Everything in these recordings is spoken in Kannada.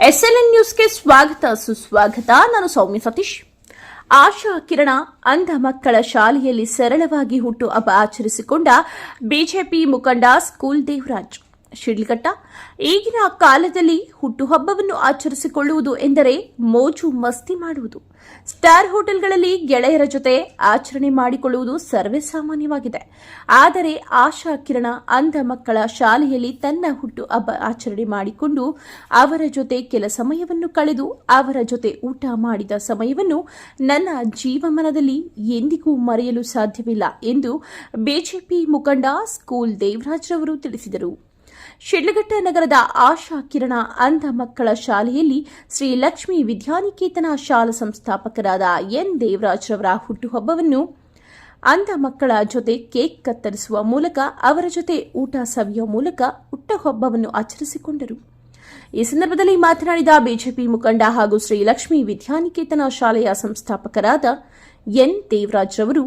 SLN ನ್ಯೂಸ್ಗೆ ಸ್ವಾಗತ ಸುಸ್ವಾಗತ. ನಾನು ಸೌಮ್ಯ ಸತೀಶ್. ಆಶಾ ಕಿರಣ ಅಂಧ ಮಕ್ಕಳ ಶಾಲೆಯಲ್ಲಿ ಸರಳವಾಗಿ ಹುಟ್ಟುಹಬ್ಬ ಆಚರಿಸಿಕೊಂಡ ಬಿಜೆಪಿ ಮುಖಂಡ ಸ್ಕೂಲ್ ದೇವರಾಜ್. ಶಿಡ್ಲಘಟ್ಟ. ಈಗಿನ ಕಾಲದಲ್ಲಿ ಹುಟ್ಟುಹಬ್ಬವನ್ನು ಆಚರಿಸಿಕೊಳ್ಳುವುದು ಎಂದರೆ ಮೋಜು ಮಸ್ತಿ ಮಾಡುವುದು. ಸ್ಟಾರ್ ಹೋಟೆಲ್ಗಳಲ್ಲಿ ಗೆಳೆಯರ ಜೊತೆ ಆಚರಣೆ ಮಾಡಿಕೊಳ್ಳುವುದು ಸರ್ವೇ ಸಾಮಾನ್ಯವಾಗಿದೆ. ಆದರೆ ಆಶಾ ಕಿರಣ ಅಂಧ ಮಕ್ಕಳ ಶಾಲೆಯಲ್ಲಿ ತನ್ನ ಹುಟ್ಟುಹಬ್ಬ ಆಚರಣೆ ಮಾಡಿಕೊಂಡು ಅವರ ಜೊತೆ ಕೆಲ ಸಮಯವನ್ನು ಕಳೆದು ಅವರ ಜೊತೆ ಊಟ ಮಾಡಿದ ಸಮಯವನ್ನು ನನ್ನ ಜೀವಮಾನದಲ್ಲಿ ಎಂದಿಗೂ ಮರೆಯಲು ಸಾಧ್ಯವಿಲ್ಲ ಎಂದು ಬಿಜೆಪಿ ಮುಖಂಡ ಸ್ಕೂಲ್ ದೇವರಾಜ್ ರವರು ತಿಳಿಸಿದರು. ಶಿಡ್ಲಘಟ್ಟ ನಗರದ ಆಶಾ ಕಿರಣ ಅಂಧ ಮಕ್ಕಳ ಶಾಲೆಯಲ್ಲಿ ಶ್ರೀ ಲಕ್ಷ್ಮೀ ವಿದ್ಯಾನಿಕೇತನ ಶಾಲಾ ಸಂಸ್ಥಾಪಕರಾದ ಎನ್ ದೇವರಾಜ್ ರವರ ಹುಟ್ಟುಹಬ್ಬವನ್ನು ಅಂಧ ಮಕ್ಕಳ ಜೊತೆ ಕೇಕ್ ಕತ್ತರಿಸುವ ಮೂಲಕ ಅವರ ಜೊತೆ ಊಟ ಸವಿಯುವ ಮೂಲಕ ಹುಟ್ಟುಹಬ್ಬವನ್ನು ಆಚರಿಸಿಕೊಂಡರು. ಈ ಸಂದರ್ಭದಲ್ಲಿ ಮಾತನಾಡಿದ ಬಿಜೆಪಿ ಮುಖಂಡ ಹಾಗೂ ಶ್ರೀ ಲಕ್ಷ್ಮೀ ವಿದ್ಯಾನಿಕೇತನ ಶಾಲೆಯ ಸಂಸ್ಥಾಪಕರಾದ ಎನ್ ದೇವರಾಜ್ ರವರು,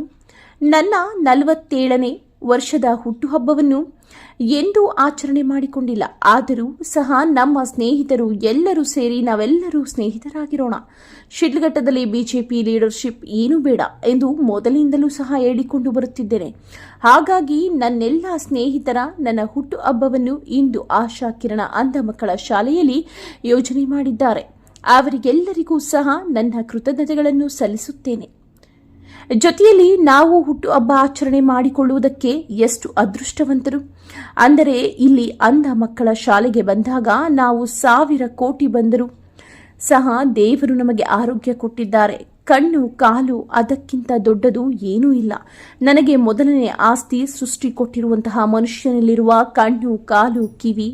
ನನ್ನ 47ನೇ ವರ್ಷದ ಹುಟ್ಟುಹಬ್ಬವನ್ನು ಎಂದೂ ಆಚರಣೆ ಮಾಡಿಕೊಂಡಿಲ್ಲ. ಆದರೂ ಸಹ ನಮ್ಮ ಸ್ನೇಹಿತರು ಎಲ್ಲರೂ ಸೇರಿ ನಾವೆಲ್ಲರೂ ಸ್ನೇಹಿತರಾಗಿರೋಣ. ಶಿಡ್ಲಘಟ್ಟದಲ್ಲಿ ಬಿಜೆಪಿ ಲೀಡರ್ಶಿಪ್ ಏನೂ ಬೇಡ ಎಂದು ಮೊದಲಿನಿಂದಲೂ ಸಹ ಹೇಳಿಕೊಂಡು ಬರುತ್ತಿದ್ದೇನೆ. ಹಾಗಾಗಿ ನನ್ನೆಲ್ಲ ಸ್ನೇಹಿತರ ನನ್ನ ಹುಟ್ಟುಹಬ್ಬವನ್ನು ಇಂದು ಆಶಾ ಕಿರಣ ಅಂಧ ಮಕ್ಕಳ ಶಾಲೆಯಲ್ಲಿ ಯೋಜನೆ ಮಾಡಿದ್ದಾರೆ. ಅವರಿಗೆಲ್ಲರಿಗೂ ಸಹ ನನ್ನ ಕೃತಜ್ಞತೆಗಳನ್ನು ಸಲ್ಲಿಸುತ್ತೇನೆ. ಜೊತೆಯಲ್ಲಿ ನಾವು ಹುಟ್ಟುಹಬ್ಬ ಆಚರಣೆ ಮಾಡಿಕೊಳ್ಳುವುದಕ್ಕೆ ಎಷ್ಟು ಅದೃಷ್ಟವಂತರು ಅಂದರೆ, ಇಲ್ಲಿ ಅಂಧ ಮಕ್ಕಳ ಶಾಲೆಗೆ ಬಂದಾಗ ನಾವು 1000 ಕೋಟಿ ಬಂದರೂ ಸಹ ದೇವರು ನಮಗೆ ಆರೋಗ್ಯ ಕೊಟ್ಟಿದ್ದಾರೆ. ಕಣ್ಣು ಕಾಲು ಅದಕ್ಕಿಂತ ದೊಡ್ಡದು ಏನೂ ಇಲ್ಲ. ನನಗೆ ಮೊದಲನೇ ಆಸ್ತಿ ಸೃಷ್ಟಿ ಕೊಟ್ಟಿರುವಂತಹ ಮನುಷ್ಯನಲ್ಲಿರುವ ಕಣ್ಣು ಕಾಲು ಕಿವಿ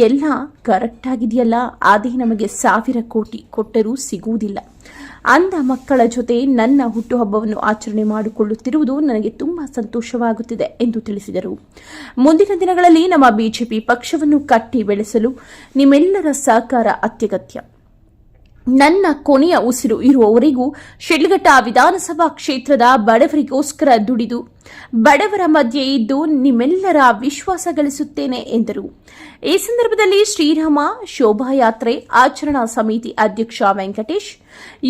ಎಲ್ಲ ಕರೆಕ್ಟ್ ಆಗಿದೆಯಲ್ಲ, ಅದೇ ನಮಗೆ 1000 ಕೋಟಿ ಕೊಟ್ಟರೂ ಸಿಗುವುದಿಲ್ಲ. ಅಂಧ ಮಕ್ಕಳ ಜೊತೆ ನನ್ನ ಹುಟ್ಟುಹಬ್ಬವನ್ನು ಆಚರಣೆ ಮಾಡಿಕೊಳ್ಳುತ್ತಿರುವುದು ನನಗೆ ತುಂಬಾ ಸಂತೋಷವಾಗುತ್ತಿದೆ ಎಂದು ತಿಳಿಸಿದರು. ಮುಂದಿನ ದಿನಗಳಲ್ಲಿ ನಮ್ಮ ಬಿಜೆಪಿ ಪಕ್ಷವನ್ನು ಕಟ್ಟಿ ಬೆಳೆಸಲು ನಿಮ್ಮೆಲ್ಲರ ಸಹಕಾರ ಅತ್ಯಗತ್ಯ. ನನ್ನ ಕೊನೆಯ ಉಸಿರು ಇರುವವರೆಗೂ ಶಿಡ್ಲಘಟ್ಟ ವಿಧಾನಸಭಾ ಕ್ಷೇತ್ರದ ಬಡವರಿಗೋಸ್ಕರ ದುಡಿದು ಬಡವರ ಮಧ್ಯೆ ಇದ್ದು ನಿಮ್ಮೆಲ್ಲರ ವಿಶ್ವಾಸ ಗಳಿಸುತ್ತೇನೆ ಎಂದರು. ಈ ಸಂದರ್ಭದಲ್ಲಿ ಶ್ರೀರಾಮ ಶೋಭಾಯಾತ್ರೆ ಆಚರಣಾ ಸಮಿತಿ ಅಧ್ಯಕ್ಷ ವೆಂಕಟೇಶ್,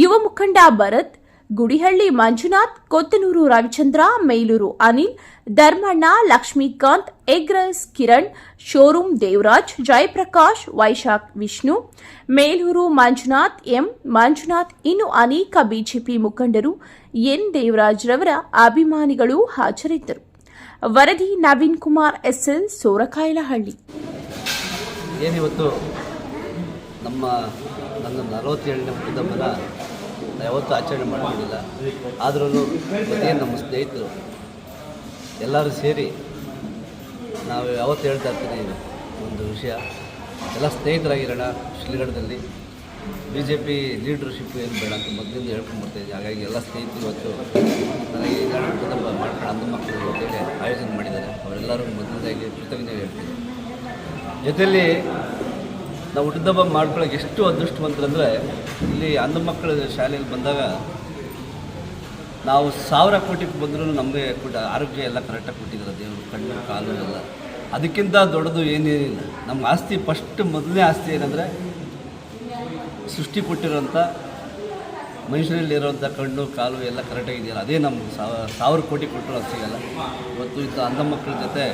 ಯುವ ಮುಖಂಡ ಭರತ್, ಗುಡಿಹಳ್ಳಿ ಮಂಜುನಾಥ್, ಕೊತ್ತನೂರು ರವಿಚಂದ್ರ, ಮೇಲೂರು ಅನಿಲ್, ಧರ್ಮಣ್ಣ, ಲಕ್ಷ್ಮೀಕಾಂತ್, ಎಗ್ರಸ್ ಕಿರಣ್, ಶೋರೂಮ್ ದೇವರಾಜ್, ಜಯಪ್ರಕಾಶ್, ವೈಶಾಖ್ ವಿಷ್ಣು, ಮೇಲೂರು ಮಂಜುನಾಥ್, ಎಂ ಮಂಜುನಾಥ್, ಇನ್ನು ಅನೇಕ ಬಿಜೆಪಿ ಮುಖಂಡರು ಎನ್ ದೇವರಾಜ್ ರವರ ಅಭಿಮಾನಿಗಳು ಹಾಜರಿದ್ದರು. ವರದಿ ನವೀನ್ ಕುಮಾರ್, SL, ಸೋರಕಾಯಲಹಳ್ಳಿ. ಏನಿವತ್ತು ನನ್ನ 47ನೇ ಹುಟ್ಟುಹಬ್ಬನ ಯಾವತ್ತೂ ಆಚರಣೆ ಮಾಡಿಕೊಂಡಿಲ್ಲ. ಆದ್ರೂ ಏನು ನಮ್ಮ ಸ್ನೇಹಿತರು ಎಲ್ಲರೂ ಸೇರಿ ನಾವು ಯಾವತ್ತು ಹೇಳ್ತಾ ಇರ್ತೀನಿ ಒಂದು ವಿಷಯ, ಎಲ್ಲ ಸ್ನೇಹಿತರಾಗಿರೋಣ. ಶಿಡ್ಲಘಟ್ಟದಲ್ಲಿ BJP ಲೀಡರ್ಶಿಪ್ ಏನು ಬೇಡ ಅಂತ ಮೊದಲಿಂದ ಹೇಳ್ಕೊಂಡ್ಬರ್ತಾಯಿದ್ದೆ. ಹಾಗಾಗಿ ಎಲ್ಲ ಸ್ನೇಹಿತರು ಇವತ್ತು ನನಗೆ ಈಗ ಹುಟ್ಟುಹಬ್ಬ ಮಾಡ್ಕೊಂಡು ಅಂಧ ಮಕ್ಕಳು ಅಂತೇಳಿ ಆಯೋಜನೆ ಮಾಡಿದ್ದಾರೆ. ಅವರೆಲ್ಲರೂ ಮೊದಲನೇದಾಗಿ ಕೃತಜ್ಞತೆ ಹೇಳ್ತೀನಿ. ಜೊತೆಯಲ್ಲಿ ನಾವು ಹುಟ್ಟುಹಬ್ಬ ಮಾಡ್ಕೊಳ್ಳೋಕೆ ಎಷ್ಟು ಅದೃಷ್ಟವಂತರಂದರೆ, ಇಲ್ಲಿ ಅಂಧ ಮಕ್ಕಳ ಶಾಲೆಯಲ್ಲಿ ಬಂದಾಗ ನಾವು 1000 ಕೋಟಿ ಬಂದರೂ ನಮಗೆ ಆರೋಗ್ಯ ಎಲ್ಲ ಕರೆಕ್ಟಾಗಿ ಕೊಟ್ಟಿದ್ದಾರೆ ದೇವರು, ಕಣ್ಣು ಕಾಲು ಎಲ್ಲ. ಅದಕ್ಕಿಂತ ದೊಡ್ಡದು ಏನೇನಿಲ್ಲ. ನಮ್ಮ ಆಸ್ತಿ ಮೊದಲನೇ ಆಸ್ತಿ ಏನಂದರೆ ಸೃಷ್ಟಿ ಕೊಟ್ಟಿರೋಂಥ ಮನುಷ್ಯನಲ್ಲಿರೋಂಥ ಕಣ್ಣು ಕಾಲು ಎಲ್ಲ ಕರೆಕ್ಟಾಗಿದೆಯಲ್ಲ, ಅದೇ ನಮ್ಗೆ 1000 ಕೋಟಿ ಕೊಟ್ಟರು ಅದು ಸಿಗಲ್ಲ. ಇವತ್ತು ಇಂಥ ಅಂಧ ಮಕ್ಕಳ ಜೊತೆ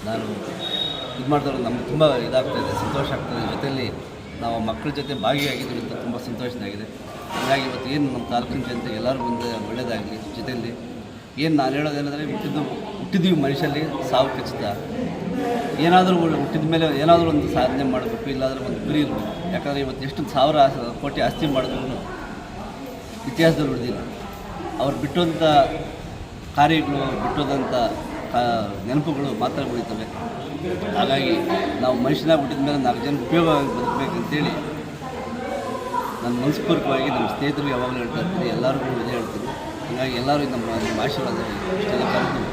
ನಾನು ಇದು ಮಾಡಿದವರು ನಮ್ಗೆ ತುಂಬ ಇದಾಗ್ತಾಯಿದೆ, ಸಂತೋಷ ಆಗ್ತದೆ. ಜೊತೆಯಲ್ಲಿ ನಾವು ಮಕ್ಕಳ ಜೊತೆ ಭಾಗಿಯಾಗಿದ್ದೀವಿ ಅಂತ ತುಂಬ ಸಂತೋಷವಾಗಿದೆ. ಹಾಗಾಗಿ ಇವತ್ತು ಏನು ನಮ್ಮ ತಾಲೂಕಿನ ಜನತೆ ಎಲ್ಲರೂ ಮುಂದೆ ಒಳ್ಳೆಯದಾಗಲಿ. ಜೊತೆಯಲ್ಲಿ ಏನು ನಾನು ಹೇಳೋದೇನೆಂದರೆ, ಹುಟ್ಟಿದ್ದೀವಿ ಮನುಷ್ಯರಲ್ಲಿ ಸಾವು ಖಚಿತ. ಏನಾದರೂ ಹುಟ್ಟಿದ ಮೇಲೆ ಏನಾದರೂ ಒಂದು ಸಾಧನೆ ಮಾಡಬೇಕು, ಇಲ್ಲಾಂದರೆ ಒಂದು ಗುರಿ ಇರಬೇಕು. ಯಾಕಂದರೆ ಇವತ್ತು ಎಷ್ಟು 1000 ಕೋಟಿ ಆಸ್ತಿ ಮಾಡಿದ್ರು ಇತಿಹಾಸದಲ್ಲಿ ಉಳಿದಿಲ್ಲ. ಅವ್ರು ಬಿಟ್ಟೋಂಥ ಕಾರ್ಯಗಳು, ಬಿಟ್ಟೋದಂಥ ನೆನಪುಗಳು ಮಾತ್ರ ಉಳಿತವೆ. ಹಾಗಾಗಿ ನಾವು ಮನುಷ್ಯನಾಗಿ ಹುಟ್ಟಿದ ಮೇಲೆ 4 ಜನ ಉಪಯೋಗವಾಗಿ ಬದುಕಬೇಕಂತೇಳಿ ನಾನು ಮನಸ್ಪೂರ್ವಕವಾಗಿ ನಮ್ಮ ಸ್ನೇಹಿತರಿಗೆ ಯಾವಾಗಲೂ ಹೇಳ್ತಾ ಇರ್ತೀನಿ, ಎಲ್ಲರಿಗೂ ಇದೇ ಹೇಳ್ತೀನಿ. ಹಾಗಾಗಿ ಎಲ್ಲರೂ ನಮ್ಮ ಆಶೀರ್ವಾದ ಇಷ್ಟೆಲ್ಲ ಕರೆದು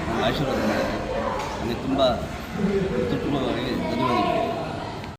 ನಮ್ಮ ಆಶೀರ್ವಾದ ಮಾಡಿದ್ದಾರೆ. ನನಗೆ ತುಂಬ ಧನ್ಯವಾದಗಳು.